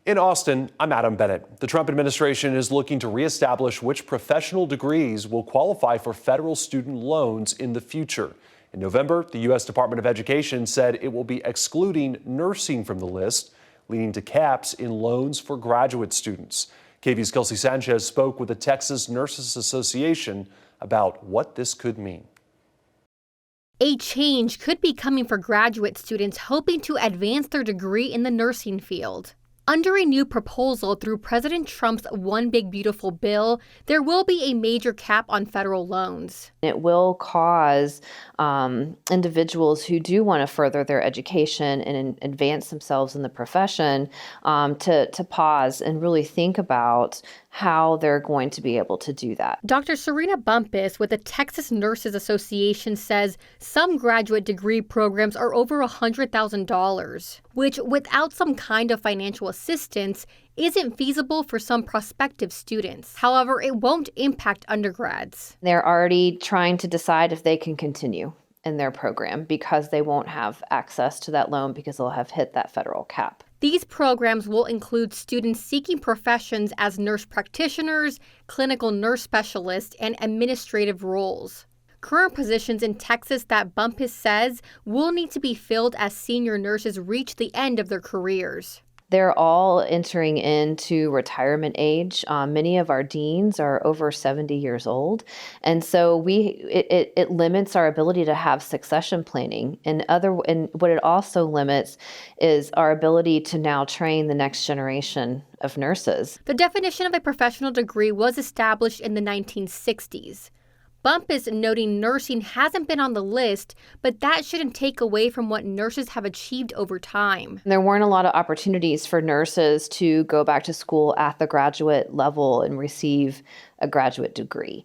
In Austin, I'm Adam Bennett. The Trump administration is looking to reestablish which professional degrees will qualify for federal student loans in the future. In November, the U.S. Department of Education said it will be excluding nursing from the list, leading to caps in loans for graduate students. KVUE's Kelsey Sanchez spoke with the Texas Nurses Association about what this could mean. A change could be coming for graduate students hoping to advance their degree in the nursing field. Under a new proposal through President Trump's One Big Beautiful Bill, there will be a major cap on federal loans. It will cause individuals who do want to further their education and advance themselves in the profession to pause and really think about how they're going to be able to do that. Dr. Serena Bumpus with the Texas Nurses Association says some graduate degree programs are over $100,000, which without some kind of financial assistance isn't feasible for some prospective students. However, it won't impact undergrads. They're already trying to decide if they can continue in their program because they won't have access to that loan because they'll have hit that federal cap. These programs will include students seeking professions as nurse practitioners, clinical nurse specialists, and administrative roles. Current positions in Texas that Bumpus says will need to be filled as senior nurses reach the end of their careers. They're all entering into retirement age. Many of our deans are over 70 years old. And so it limits our ability to have succession planning. And what it also limits is our ability to now train the next generation of nurses. The definition of a professional degree was established in the 1960s. Bumpus noting nursing hasn't been on the list, but that shouldn't take away from what nurses have achieved over time. There weren't a lot of opportunities for nurses to go back to school at the graduate level and receive a graduate degree.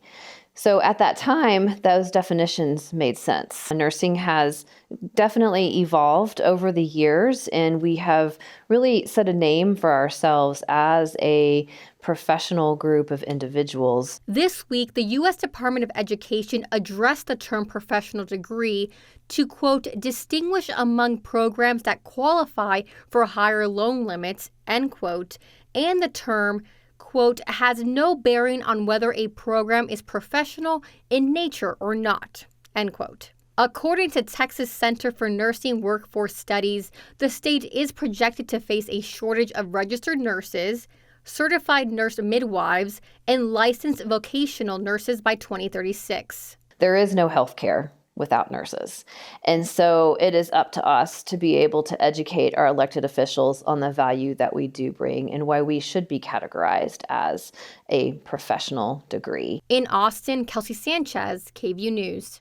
So at that time, those definitions made sense. Nursing has definitely evolved over the years, and we have really set a name for ourselves as a professional group of individuals. This week, the U.S. Department of Education addressed the term professional degree to, quote, distinguish among programs that qualify for higher loan limits, end quote, and the term quote, has no bearing on whether a program is professional in nature or not, end quote. According to Texas Center for Nursing Workforce Studies, the state is projected to face a shortage of registered nurses, certified nurse midwives, and licensed vocational nurses by 2036. There is no health care without nurses. And so it is up to us to be able to educate our elected officials on the value that we do bring and why we should be categorized as a professional degree. In Austin, Kelsey Sanchez, KVUE News.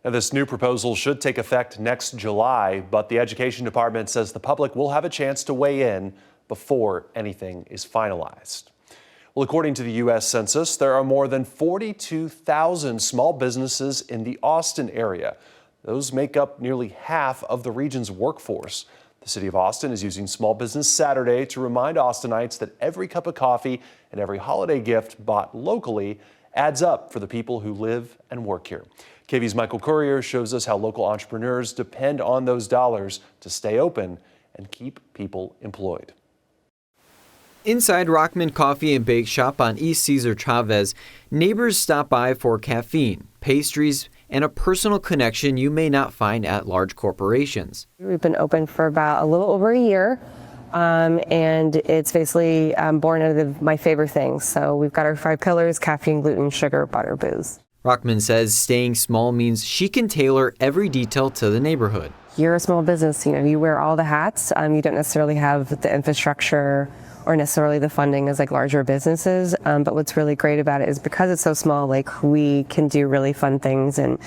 Now, this new proposal should take effect next July, but the Education Department says the public will have a chance to weigh in before anything is finalized. Well, according to the U.S. Census, there are more than 42,000 small businesses in the Austin area. Those make up nearly half of the region's workforce. The city of Austin is using Small Business Saturday to remind Austinites that every cup of coffee and every holiday gift bought locally adds up for the people who live and work here. KVUE's Michael Courier shows us how local entrepreneurs depend on those dollars to stay open and keep people employed. Inside Rockman Coffee and Bake Shop on East Cesar Chavez, neighbors stop by for caffeine, pastries, and a personal connection you may not find at large corporations. We've been open for about a little over a year, and it's basically born out of my favorite things. So we've got our 5 pillars: caffeine, gluten, sugar, butter, booze. Rockman says staying small means she can tailor every detail to the neighborhood. You're a small business, you wear all the hats. You don't necessarily have the infrastructure or necessarily the funding as like larger businesses. But what's really great about it is because it's so small, like we can do really fun things and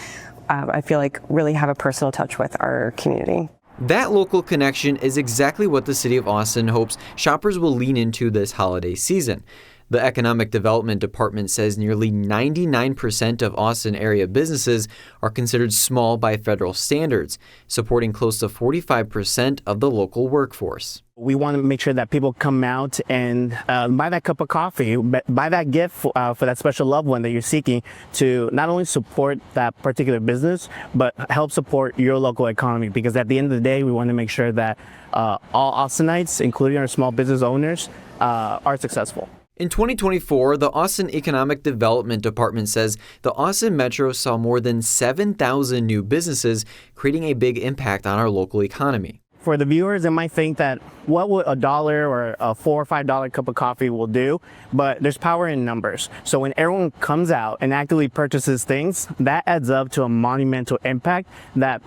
I feel like really have a personal touch with our community. That local connection is exactly what the city of Austin hopes shoppers will lean into this holiday season. The Economic Development Department says nearly 99% of Austin area businesses are considered small by federal standards, supporting close to 45% of the local workforce. We want to make sure that people come out and buy that cup of coffee, buy that gift for that special loved one that you're seeking to not only support that particular business, but help support your local economy. Because at the end of the day, we want to make sure that all Austinites, including our small business owners, are successful. In 2024, the Austin Economic Development Department says the Austin Metro saw more than 7,000 new businesses, creating a big impact on our local economy. For the viewers, they might think that what would $1 or a $4 or $5 cup of coffee will do, but there's power in numbers. So when everyone comes out and actively purchases things, that adds up to a monumental impact that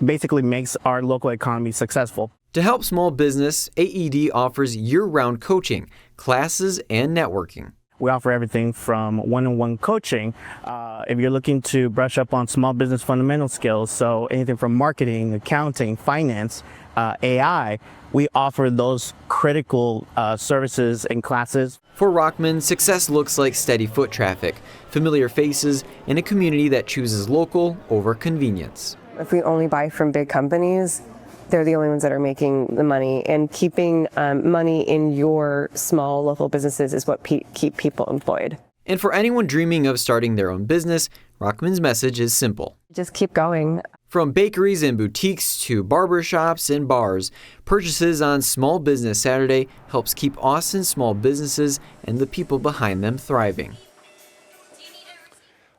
basically makes our local economy successful. To help small business, AED offers year-round coaching, classes, and networking. We offer everything from one-on-one coaching. If you're looking to brush up on small business fundamental skills, so anything from marketing, accounting, finance, AI, we offer those critical services and classes. For Rockman, success looks like steady foot traffic, familiar faces, and a community that chooses local over convenience. If we only buy from big companies, they're the only ones that are making the money, and keeping money in your small local businesses is what keep people employed. And for anyone dreaming of starting their own business, Rockman's message is simple. Just keep going. From bakeries and boutiques to barbershops and bars, purchases on Small Business Saturday helps keep Austin's small businesses and the people behind them thriving.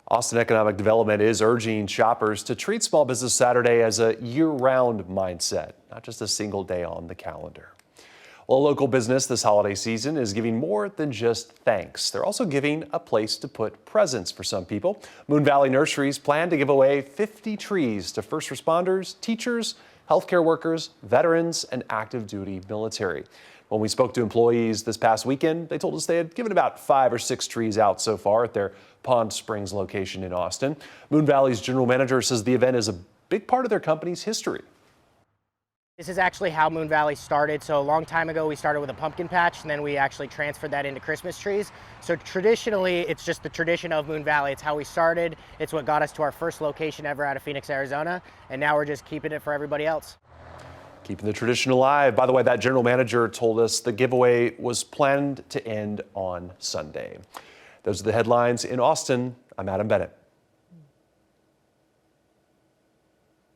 Austin Economic Development is urging shoppers to treat Small Business Saturday as a year-round mindset, not just a single day on the calendar. Well, local business this holiday season is giving more than just thanks. They're also giving a place to put presents for some people. Moon Valley Nurseries plan to give away 50 trees to first responders, teachers, healthcare workers, veterans, and active duty military. When we spoke to employees this past weekend, they told us they had given about 5 or 6 trees out so far at their Pond Springs location in Austin. Moon Valley's general manager says the event is a big part of their company's history. This is actually how Moon Valley started. So a long time ago, we started with a pumpkin patch, and then we actually transferred that into Christmas trees. So traditionally, it's just the tradition of Moon Valley. It's how we started. It's what got us to our first location ever out of Phoenix, Arizona. And now we're just keeping it for everybody else. Keeping the tradition alive. By the way, that general manager told us the giveaway was planned to end on Sunday. Those are the headlines in Austin. I'm Adam Bennett.